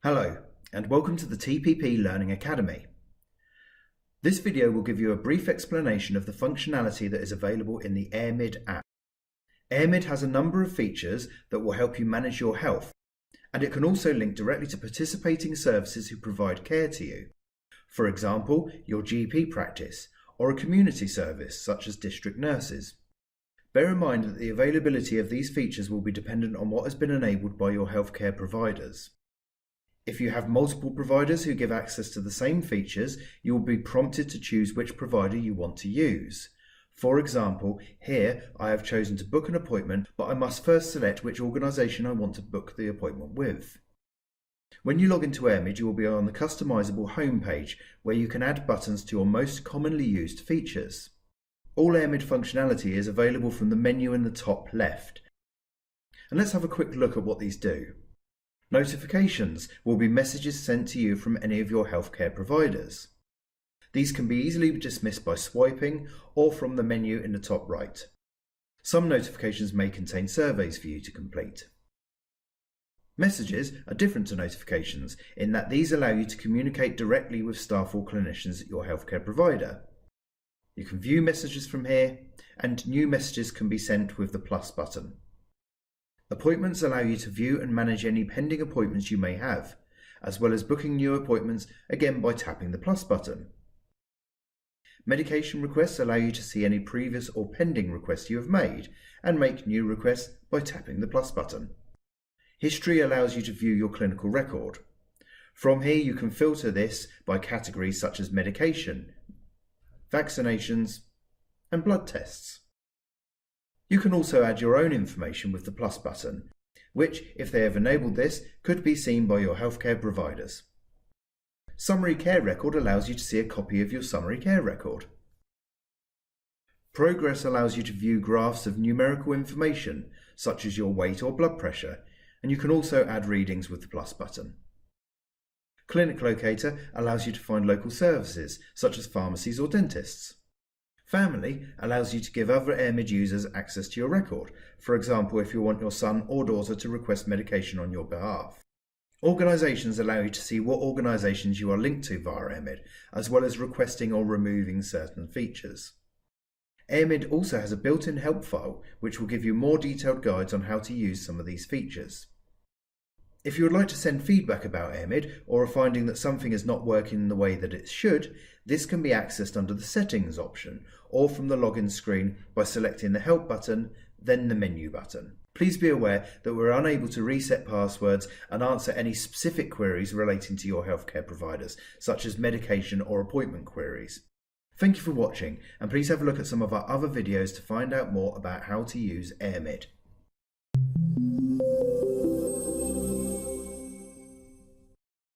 Hello, and welcome to the TPP Learning Academy. This video will give you a brief explanation of the functionality that is available in the Airmid app. Airmid has a number of features that will help you manage your health, and it can also link directly to participating services who provide care to you. For example, your GP practice, or a community service such as district nurses. Bear in mind that the availability of these features will be dependent on what has been enabled by your healthcare providers. If you have multiple providers who give access to the same features, you will be prompted to choose which provider you want to use. For example, here I have chosen to book an appointment, but I must first select which organisation I want to book the appointment with. When you log into Airmid, you will be on the customizable home page, where you can add buttons to your most commonly used features. All Airmid functionality is available from the menu in the top left. And let's have a quick look at what these do. Notifications will be messages sent to you from any of your healthcare providers. These can be easily dismissed by swiping or from the menu in the top right. Some notifications may contain surveys for you to complete. Messages are different to notifications in that these allow you to communicate directly with staff or clinicians at your healthcare provider. You can view messages from here, and new messages can be sent with the plus button. Appointments allow you to view and manage any pending appointments you may have, as well as booking new appointments, again by tapping the plus button. Medication requests allow you to see any previous or pending requests you have made, and make new requests by tapping the plus button. History allows you to view your clinical record. From here you can filter this by categories such as medication, vaccinations, and blood tests. You can also add your own information with the plus button, which, if they have enabled this, could be seen by your healthcare providers. Summary Care Record allows you to see a copy of your summary care record. Progress allows you to view graphs of numerical information, such as your weight or blood pressure, and you can also add readings with the plus button. Clinic Locator allows you to find local services, such as pharmacies or dentists. Family allows you to give other Airmid users access to your record, for example if you want your son or daughter to request medication on your behalf. Organisations allow you to see what organisations you are linked to via Airmid, as well as requesting or removing certain features. Airmid also has a built-in help file, which will give you more detailed guides on how to use some of these features. If you would like to send feedback about Airmid or are finding that something is not working in the way that it should, this can be accessed under the Settings option or from the login screen by selecting the Help button, then the Menu button. Please be aware that we're unable to reset passwords and answer any specific queries relating to your healthcare providers, such as medication or appointment queries. Thank you for watching, and please have a look at some of our other videos to find out more about how to use Airmid.